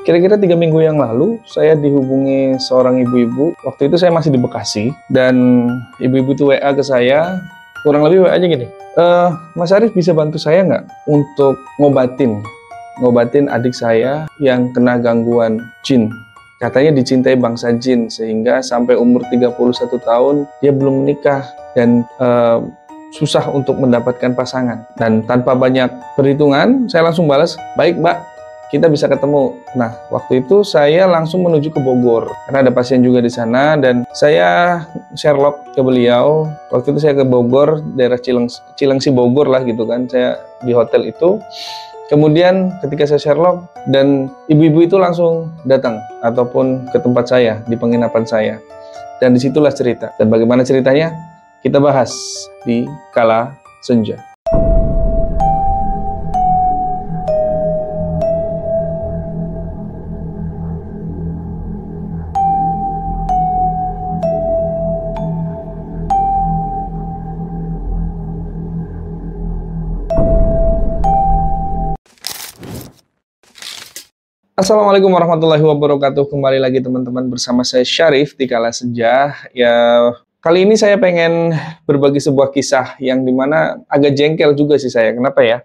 Kira-kira 3 minggu yang lalu, saya dihubungi seorang ibu-ibu. Waktu itu saya masih di Bekasi, dan ibu-ibu itu WA ke saya, kurang lebih WA-nya gini, Mas Arif bisa bantu saya nggak untuk ngobatin adik saya yang kena gangguan jin. Katanya dicintai bangsa jin, sehingga sampai umur 31 tahun, dia belum menikah, dan susah untuk mendapatkan pasangan. Dan tanpa banyak perhitungan, saya langsung balas, baik Mbak, kita bisa ketemu. Nah, waktu itu saya langsung menuju ke Bogor karena ada pasien juga di sana, dan saya Sherlock ke beliau. Waktu itu saya ke Bogor, daerah Cilengsi Bogor lah gitu kan. Saya di hotel itu. Kemudian ketika saya Sherlock, dan ibu-ibu itu langsung datang ataupun ke tempat saya di penginapan saya. Dan disitulah cerita. Dan bagaimana ceritanya? Kita bahas di Kala Senja. Assalamualaikum warahmatullahi wabarakatuh. Kembali lagi teman-teman bersama saya Syarif di Kala Senja. Ya, kali ini saya pengen berbagi sebuah kisah yang dimana agak jengkel juga sih saya. Kenapa ya?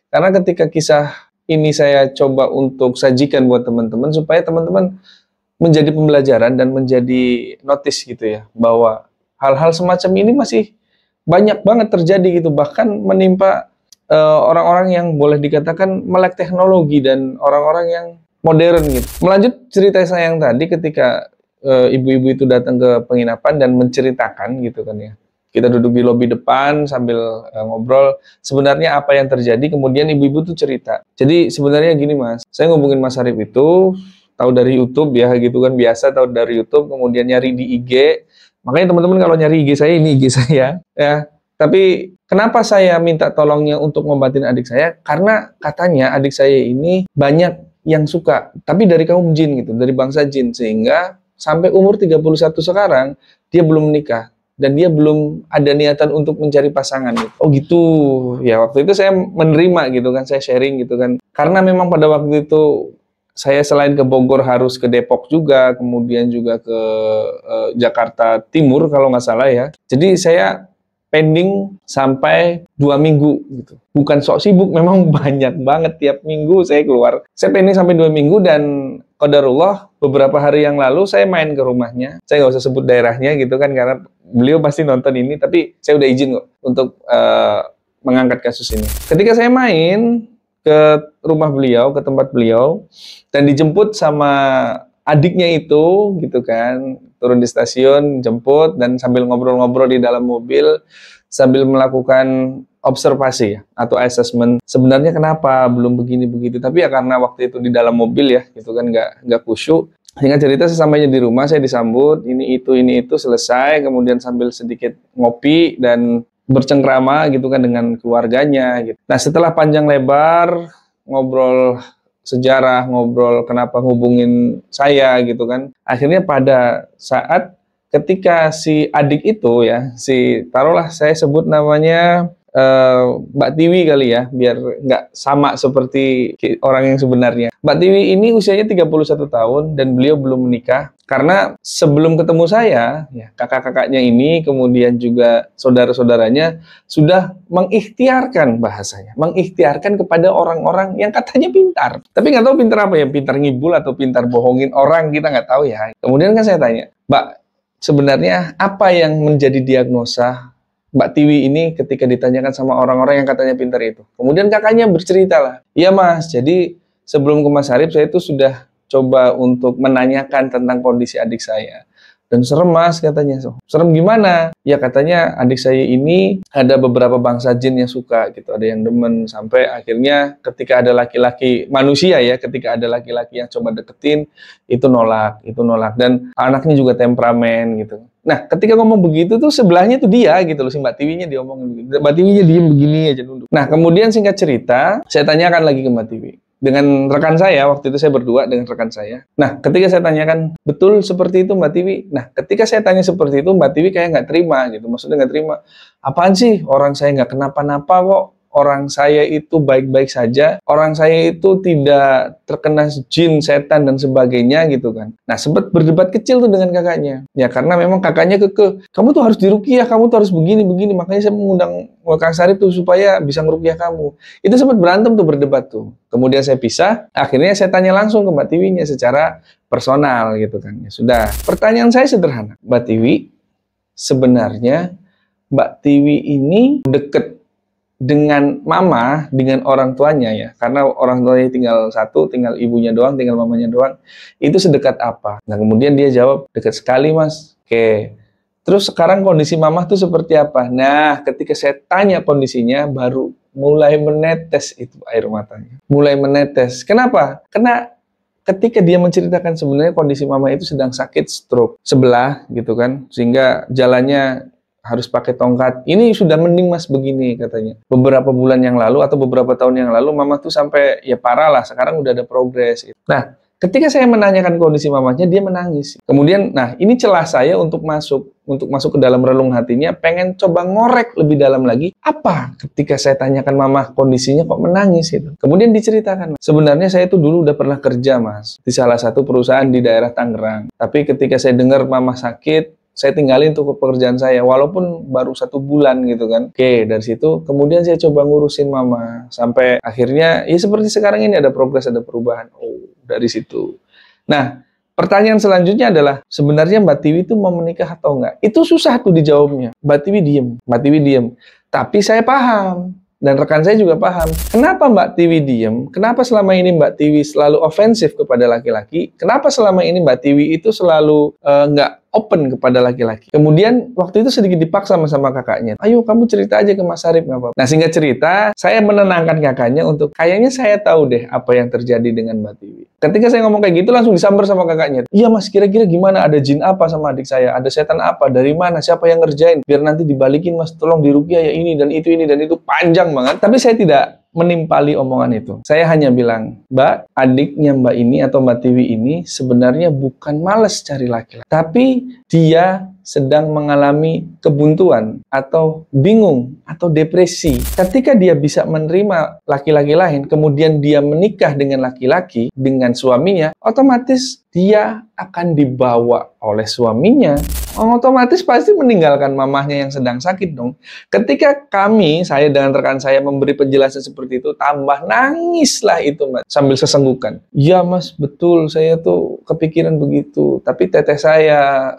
Karena ketika kisah ini saya coba untuk sajikan buat teman-teman supaya teman-teman menjadi pembelajaran dan menjadi notice gitu ya, bahwa hal-hal semacam ini masih banyak banget terjadi gitu, bahkan menimpa orang-orang yang boleh dikatakan melek teknologi dan orang-orang yang modern gitu. Melanjut cerita saya yang tadi, ketika ibu-ibu itu datang ke penginapan dan menceritakan gitu kan ya. Kita duduk di lobi depan sambil ngobrol sebenarnya apa yang terjadi. Kemudian ibu-ibu tuh cerita. Jadi sebenarnya gini Mas, saya ngubungin Mas Arif itu tahu dari YouTube ya gitu kan, biasa tahu dari YouTube, kemudian nyari di IG. Makanya teman-teman kalau nyari IG saya, ini IG saya ya. Tapi kenapa saya minta tolongnya untuk ngobatin adik saya? Karena katanya adik saya ini banyak yang suka, tapi dari kaum jin gitu, dari bangsa jin, sehingga sampai umur 31 sekarang dia belum menikah dan dia belum ada niatan untuk mencari pasangan gitu. Oh gitu. Ya waktu itu saya menerima gitu kan, saya sharing gitu kan. Karena memang pada waktu itu saya selain ke Bogor harus ke Depok juga, kemudian juga ke Jakarta Timur kalau nggak salah ya. Jadi saya pending sampai 2 minggu gitu. Bukan sok sibuk, memang banyak banget tiap minggu saya keluar. Saya pending sampai 2 minggu, dan qadarullah beberapa hari yang lalu saya main ke rumahnya. Saya nggak usah sebut daerahnya gitu kan, karena beliau pasti nonton ini, tapi saya udah izin kok untuk mengangkat kasus ini. Ketika saya main ke rumah beliau, ke tempat beliau, dan dijemput sama adiknya itu gitu kan, turun di stasiun, jemput, dan sambil ngobrol-ngobrol di dalam mobil, sambil melakukan observasi ya, atau assessment. Sebenarnya kenapa belum begini begitu, tapi ya karena waktu itu di dalam mobil ya, gitu kan, nggak khusyuk. Sehingga cerita sesampainya di rumah saya disambut, ini itu selesai, kemudian sambil sedikit ngopi dan bercengkrama gitu kan dengan keluarganya. Gitu. Nah setelah panjang lebar ngobrol sejarah, ngobrol kenapa ngubungin saya gitu kan. Akhirnya pada saat ketika si adik itu ya, taruhlah saya sebut namanya Mbak Tiwi kali ya, biar nggak sama seperti orang yang sebenarnya. Mbak Tiwi ini usianya 31 tahun dan beliau belum menikah. Karena sebelum ketemu saya, ya, kakak-kakaknya ini, kemudian juga saudara-saudaranya sudah mengikhtiarkan bahasanya, mengikhtiarkan kepada orang-orang yang katanya pintar. Tapi nggak tahu pintar apa ya, pintar ngibul atau pintar bohongin orang, kita nggak tahu ya. Kemudian kan saya tanya, Mbak, sebenarnya apa yang menjadi diagnosa Mbak Tiwi ini ketika ditanyakan sama orang-orang yang katanya pintar itu? Kemudian kakaknya bercerita lah, iya Mas, jadi sebelum ke Mas Arif saya itu sudah coba untuk menanyakan tentang kondisi adik saya. Dan serem Mas katanya. Serem gimana? Ya katanya adik saya ini ada beberapa bangsa jin yang suka gitu, ada yang demen, sampai akhirnya ketika ada laki-laki manusia ya, ketika ada laki-laki yang coba deketin, itu nolak. Dan anaknya juga temperamen gitu. Nah ketika ngomong begitu tuh sebelahnya tuh dia gitu loh, si Mbak Tiwinya diomongin begitu. Mbak Tiwinya diem begini aja nunduk. Nah kemudian singkat cerita, saya tanyakan lagi ke Mbak Tiwi. Dengan rekan saya, waktu itu saya berdua dengan rekan saya. Nah, ketika saya tanyakan, betul seperti itu Mbak Tiwi? Nah, ketika saya tanya seperti itu, Mbak Tiwi kayak nggak terima gitu. Maksudnya nggak terima. Apaan sih? Orang saya nggak kenapa-napa kok. orang saya itu baik-baik saja, orang saya itu tidak terkena jin, setan, dan sebagainya gitu kan. Nah, sempat berdebat kecil tuh dengan kakaknya. Ya, karena memang kakaknya kamu tuh harus diruqyah, kamu tuh harus begini-begini. Makanya saya mengundang Kang Syarif tuh supaya bisa ngeruqyah kamu. Itu sempat berantem tuh, berdebat tuh. Kemudian saya pisah, akhirnya saya tanya langsung ke Mbak Tiwinya secara personal gitu kan. Ya sudah. Pertanyaan saya sederhana. Mbak Tiwi, sebenarnya Mbak Tiwi ini deket dengan mama, dengan orang tuanya ya, karena orang tuanya tinggal satu, tinggal ibunya doang, tinggal mamanya doang, itu sedekat apa? Nah, kemudian dia jawab, dekat sekali mas. Oke, terus sekarang kondisi mama tuh seperti apa? Nah, ketika saya tanya kondisinya, baru mulai menetes itu air matanya, mulai menetes. Kenapa? Karena ketika dia menceritakan sebenarnya kondisi mama itu sedang sakit stroke sebelah gitu kan, sehingga jalannya harus pakai tongkat. Ini sudah mending mas begini katanya. Beberapa bulan yang lalu atau beberapa tahun yang lalu mama tuh sampai ya parah lah, sekarang udah ada progres. Nah, ketika saya menanyakan kondisi mamanya, dia menangis. Kemudian, nah ini celah saya untuk masuk ke dalam relung hatinya, pengen coba ngorek lebih dalam lagi. Apa ketika saya tanyakan mama kondisinya kok menangis gitu. Kemudian diceritakan, sebenarnya saya itu dulu udah pernah kerja mas di salah satu perusahaan di daerah Tangerang. Tapi ketika saya dengar mama sakit, saya tinggalin tuh pekerjaan saya, walaupun baru 1 bulan gitu kan. Oke, dari situ kemudian saya coba ngurusin mama, sampai akhirnya ya seperti sekarang ini ada progres, ada perubahan. Oh, dari situ. Nah, pertanyaan selanjutnya adalah, sebenarnya Mbak Tiwi itu mau menikah atau enggak? Itu susah tuh dijawabnya. Mbak Tiwi diem. Tapi saya paham. Dan rekan saya juga paham. Kenapa Mbak Tiwi diem? Kenapa selama ini Mbak Tiwi selalu ofensif kepada laki-laki? Kenapa selama ini Mbak Tiwi itu selalu nggak open kepada laki-laki? Kemudian waktu itu sedikit dipaksa sama kakaknya. Ayo kamu cerita aja ke Mas Syarif, nggak apa-apa. Nah, singkat cerita, saya menenangkan kakaknya untuk, kayaknya saya tahu deh apa yang terjadi dengan Mbak Tiwi. Ketika saya ngomong kayak gitu, langsung disamber sama kakaknya. Iya mas, kira-kira gimana? Ada jin apa sama adik saya? Ada setan apa? Dari mana? Siapa yang ngerjain? Biar nanti dibalikin mas, tolong diruqyah ya ini dan itu, panjang banget. Tapi saya tidak menimpali omongan itu. Saya hanya bilang, Mbak, adiknya Mbak ini atau Mbak Tiwi ini sebenarnya bukan males cari laki-laki, tapi dia sedang mengalami kebuntuan atau bingung atau depresi. Ketika dia bisa menerima laki-laki lain, kemudian dia menikah dengan laki-laki, dengan suaminya, otomatis dia akan dibawa oleh suaminya. Otomatis pasti meninggalkan mamahnya yang sedang sakit dong. Ketika saya dengan rekan saya memberi penjelasan seperti itu, tambah nangislah itu mas, sambil sesenggukan. Ya mas, betul, saya tuh kepikiran begitu. Tapi teteh saya,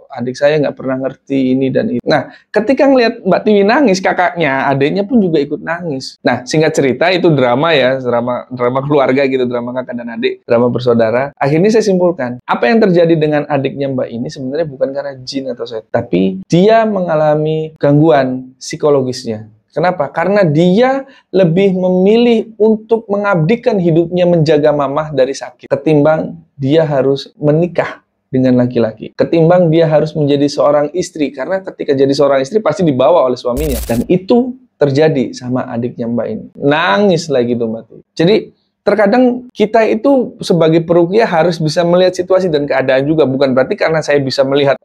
adik saya nggak pernah ngerti ini dan itu. Nah, ketika ngelihat Mbak Tiwi nangis, kakaknya, adiknya pun juga ikut nangis. Nah, singkat cerita itu drama ya, drama keluarga gitu, drama kakak dan adik, drama bersaudara. Akhirnya saya simpulkan, apa yang terjadi dengan adiknya Mbak ini sebenarnya bukan karena jin atau setan, tapi dia mengalami gangguan psikologisnya. Kenapa? Karena dia lebih memilih untuk mengabdikan hidupnya menjaga mamah dari sakit, ketimbang dia harus menikah dengan laki-laki, ketimbang dia harus menjadi seorang istri, karena ketika jadi seorang istri pasti dibawa oleh suaminya, dan itu terjadi sama adiknya Mbak ini. Nangis lagi tuh Mbak. Jadi terkadang kita itu sebagai peruqyah harus bisa melihat situasi dan keadaan juga. Bukan berarti karena saya bisa melihat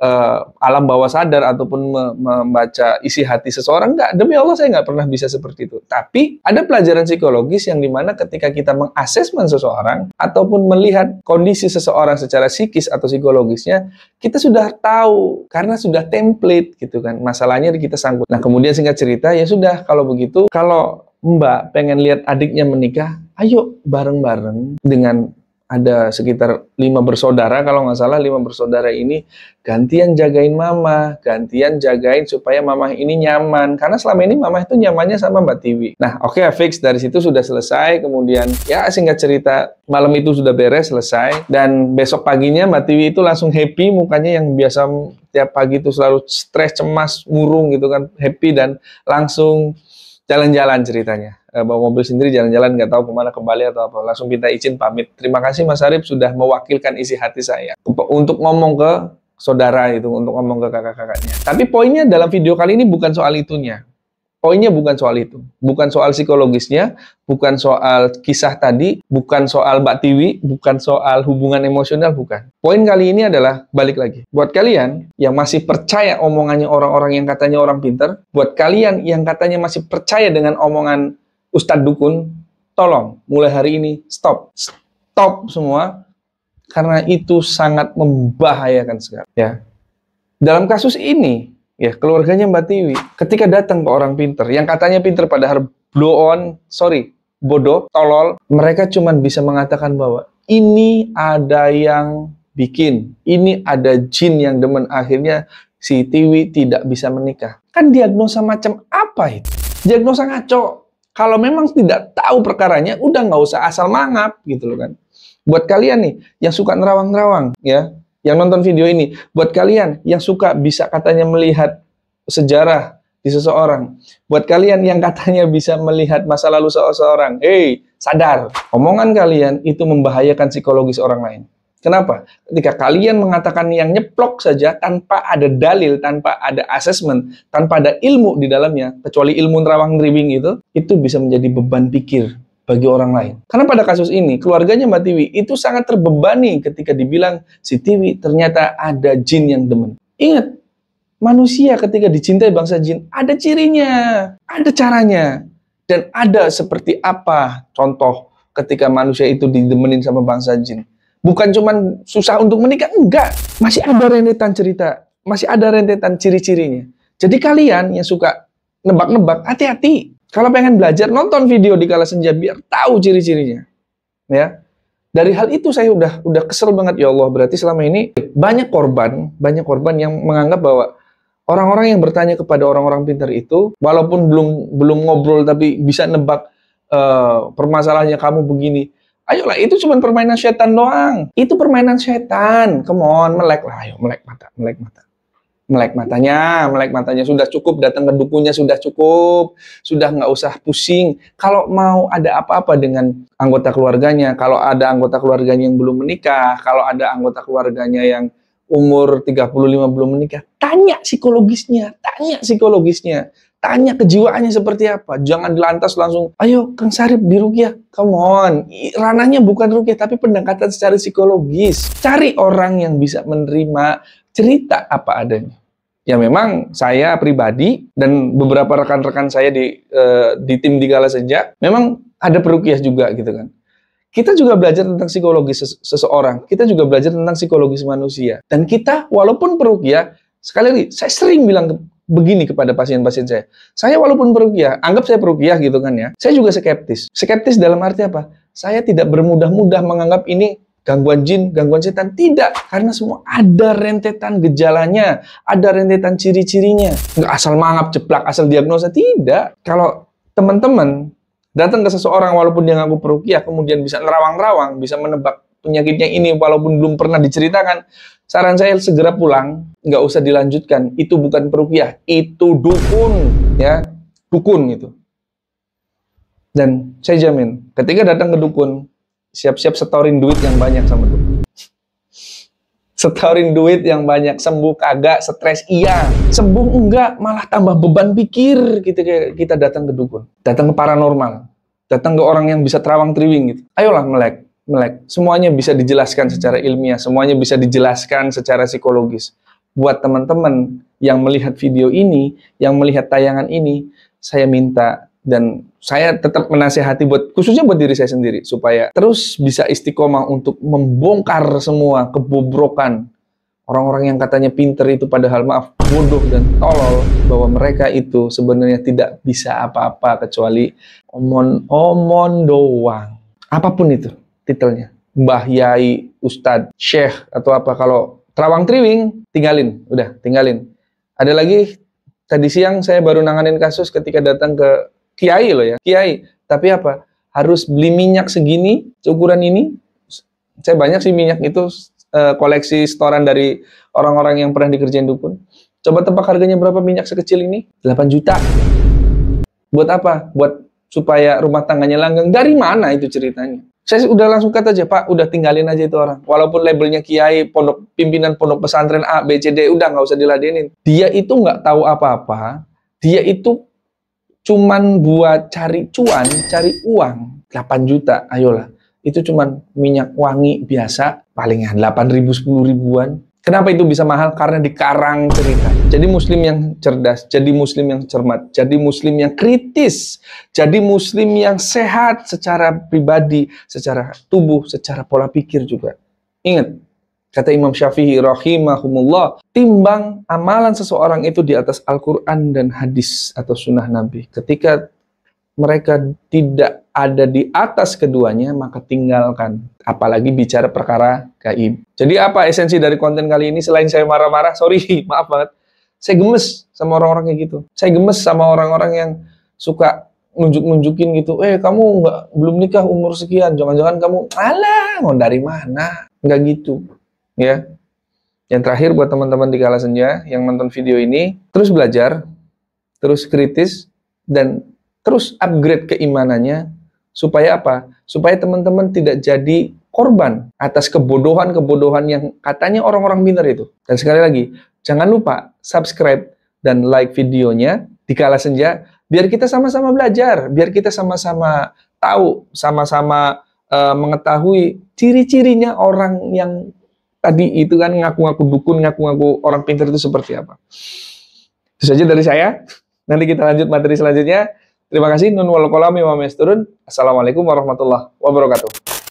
alam bawah sadar ataupun membaca isi hati seseorang. Enggak, demi Allah saya nggak pernah bisa seperti itu. Tapi ada pelajaran psikologis yang dimana ketika kita mengasesmen seseorang ataupun melihat kondisi seseorang secara psikis atau psikologisnya, kita sudah tahu karena sudah template gitu kan. Masalahnya kita sangkut. Nah, kemudian singkat cerita, ya sudah, kalau begitu, kalau Mbak pengen lihat adiknya menikah, ayo bareng-bareng dengan ada sekitar 5 bersaudara, kalau nggak salah 5 bersaudara ini gantian jagain mama, gantian jagain supaya mama ini nyaman. Karena selama ini mama itu nyamannya sama Mbak Tiwi. Nah, oke, fix dari situ sudah selesai. Kemudian ya singkat cerita, malam itu sudah beres, selesai. Dan besok paginya Mbak Tiwi itu langsung happy, mukanya yang biasa tiap pagi itu selalu stres, cemas, murung gitu kan, happy dan langsung jalan-jalan ceritanya. Bawa mobil sendiri jalan-jalan, nggak tahu kemana, kembali atau apa. Langsung minta izin pamit. Terima kasih Mas Syarif sudah mewakilkan isi hati saya untuk ngomong ke saudara itu, untuk ngomong ke kakak-kakaknya. Tapi poinnya dalam video kali ini bukan soal itunya. Poinnya bukan soal itu. Bukan soal psikologisnya, bukan soal kisah tadi, bukan soal Mbak Tiwi, bukan soal hubungan emosional, bukan. Poin kali ini adalah, balik lagi. Buat kalian yang masih percaya omongannya orang-orang yang katanya orang pintar, buat kalian yang katanya masih percaya dengan omongan Ustadz Dukun, tolong mulai hari ini stop semua, karena itu sangat membahayakan sekali. Ya, dalam kasus ini, ya keluarganya Mbak Tiwi, ketika datang ke orang pinter, yang katanya pinter padahal bodoh, tolol, mereka cuma bisa mengatakan bahwa ini ada yang bikin, ini ada jin yang demen, akhirnya si Tiwi tidak bisa menikah. Kan diagnosa macam apa itu? Diagnosa ngaco. Kalau memang tidak tahu perkaranya, udah nggak usah asal mangap gitu loh kan. Buat kalian nih yang suka nerawang-nerawang, ya, yang nonton video ini, buat kalian yang suka bisa katanya melihat sejarah di seseorang, buat kalian yang katanya bisa melihat masa lalu seseorang, sadar, omongan kalian itu membahayakan psikologis orang lain. Kenapa? Ketika kalian mengatakan yang nyeplok saja tanpa ada dalil, tanpa ada asesmen, tanpa ada ilmu di dalamnya, kecuali ilmu nerawang neriwing itu bisa menjadi beban pikir bagi orang lain. Karena pada kasus ini, keluarganya Mbak Tiwi itu sangat terbebani ketika dibilang si Tiwi ternyata ada jin yang demen. Ingat, manusia ketika dicintai bangsa jin, ada cirinya, ada caranya, dan ada seperti apa contoh ketika manusia itu didemenin sama bangsa jin. Bukan cuma susah untuk menikah, enggak. Masih ada rentetan cerita, masih ada rentetan ciri-cirinya. Jadi kalian yang suka nebak-nebak, hati-hati. Kalau pengen belajar, nonton video di Kala Senja biar tahu ciri-cirinya. Ya. Dari hal itu saya udah kesel banget, ya Allah. Berarti selama ini banyak korban yang menganggap bahwa orang-orang yang bertanya kepada orang-orang pintar itu, walaupun belum ngobrol tapi bisa nebak permasalahannya kamu begini. Ayolah, itu cuma permainan setan doang. Itu permainan setan. Come on, melek lah. Ayo, melek mata. Melek matanya. Sudah cukup, datang ke dukunnya sudah cukup. Sudah nggak usah pusing. Kalau mau ada apa-apa dengan anggota keluarganya, kalau ada anggota keluarganya yang belum menikah, kalau ada anggota keluarganya yang umur 35 belum menikah, tanya psikologisnya. Tanya kejiwaannya seperti apa. Jangan lantas langsung, ayo Kang Syarif diruqyah. Come on. Ranahnya bukan ruqyah, tapi pendekatan secara psikologis. Cari orang yang bisa menerima cerita apa adanya. Ya memang saya pribadi dan beberapa rekan-rekan saya di tim di Kala Senja, memang ada peruqyah juga gitu kan. Kita juga belajar tentang psikologis seseorang. Kita juga belajar tentang psikologis manusia. Dan kita walaupun peruqyah, sekali lagi, saya sering bilang begini kepada pasien-pasien saya. Saya walaupun peruqyah, anggap saya peruqyah gitu kan ya. Saya juga skeptis. Skeptis dalam arti apa? Saya tidak bermudah-mudah menganggap ini gangguan jin, gangguan setan. Tidak. Karena semua ada rentetan gejalanya. Ada rentetan ciri-cirinya. Nggak asal mangap, jeplak, asal diagnosa. Tidak. Kalau teman-teman datang ke seseorang walaupun dia ngaku peruqyah, kemudian bisa nerawang-nerawang, bisa menebak penyakitnya ini walaupun belum pernah diceritakan, saran saya segera pulang, nggak usah dilanjutkan. Itu bukan peruqyah, itu dukun, ya, dukun itu. Dan saya jamin, ketika datang ke dukun, siap-siap setorin duit yang banyak sama dukun. Setorin duit yang banyak, sembuh kagak, stres iya, sembuh enggak, malah tambah beban pikir kita datang ke dukun, datang ke paranormal, datang ke orang yang bisa terawang triwing gitu. Ayolah melek. Semuanya bisa dijelaskan secara ilmiah, semuanya bisa dijelaskan secara psikologis. Buat teman-teman yang melihat video ini, yang melihat tayangan ini, saya minta dan saya tetap menasihati khususnya buat diri saya sendiri, supaya terus bisa istiqomah untuk membongkar semua kebobrokan orang-orang yang katanya pinter itu padahal maaf bodoh dan tolol, bahwa mereka itu sebenarnya tidak bisa apa-apa kecuali omon doang. Apapun itu titelnya, Mbah Yai, Ustadz, Syekh, atau apa. Kalau terawang triwing, tinggalin. Ada lagi, tadi siang saya baru nanganin kasus ketika datang ke Kiai loh ya. Kiai, tapi apa? Harus beli minyak segini, ukuran ini. Saya banyak sih minyak itu, koleksi setoran dari orang-orang yang pernah dikerjain dukun. Coba tebak harganya berapa minyak sekecil ini? 8 juta. Buat apa? Buat supaya rumah tangganya langgeng. Dari mana itu ceritanya? Saya udah langsung kata aja, Pak, udah tinggalin aja itu orang. Walaupun labelnya kiai, pimpinan pondok pesantren A, B, C, D, udah nggak usah diladenin. Dia itu nggak tahu apa-apa. Dia itu cuman buat cari cuan, cari uang. 8 juta, ayolah. Itu cuman minyak wangi biasa, palingnya 8.000, 10 ribuan. Kenapa itu bisa mahal? Karena dikarang cerita. Jadi muslim yang cerdas, jadi muslim yang cermat, jadi muslim yang kritis, jadi muslim yang sehat secara pribadi, secara tubuh, secara pola pikir juga. Ingat, kata Imam Syafi'i rahimahumullah, timbang amalan seseorang itu di atas Al-Quran dan hadis atau sunnah Nabi. Ketika mereka tidak ada di atas keduanya, maka tinggalkan. Apalagi bicara perkara gaib. Jadi apa esensi dari konten kali ini? Selain saya marah-marah, sorry, maaf banget. Saya gemes sama orang-orang kayak gitu. Saya gemes sama orang-orang yang suka nunjuk-nunjukin gitu. Kamu belum nikah umur sekian. Jangan-jangan kamu, alah, mau dari mana? Nggak gitu. Ya. Yang terakhir buat teman-teman di Kala Senja yang nonton video ini, terus belajar, terus kritis, dan terus upgrade keimanannya, supaya apa? Supaya teman-teman tidak jadi korban atas kebodohan-kebodohan yang katanya orang-orang pintar itu. Dan sekali lagi, jangan lupa subscribe dan like videonya di Kala Senja, biar kita sama-sama belajar, biar kita sama-sama tahu, sama-sama mengetahui ciri-cirinya orang yang tadi itu kan ngaku-ngaku dukun, ngaku-ngaku orang pintar itu seperti apa. Itu saja dari saya. Nanti kita lanjut materi selanjutnya. Terima kasih. Nun wal qalami wa ma yasturun. Assalamualaikum warahmatullahi wabarakatuh.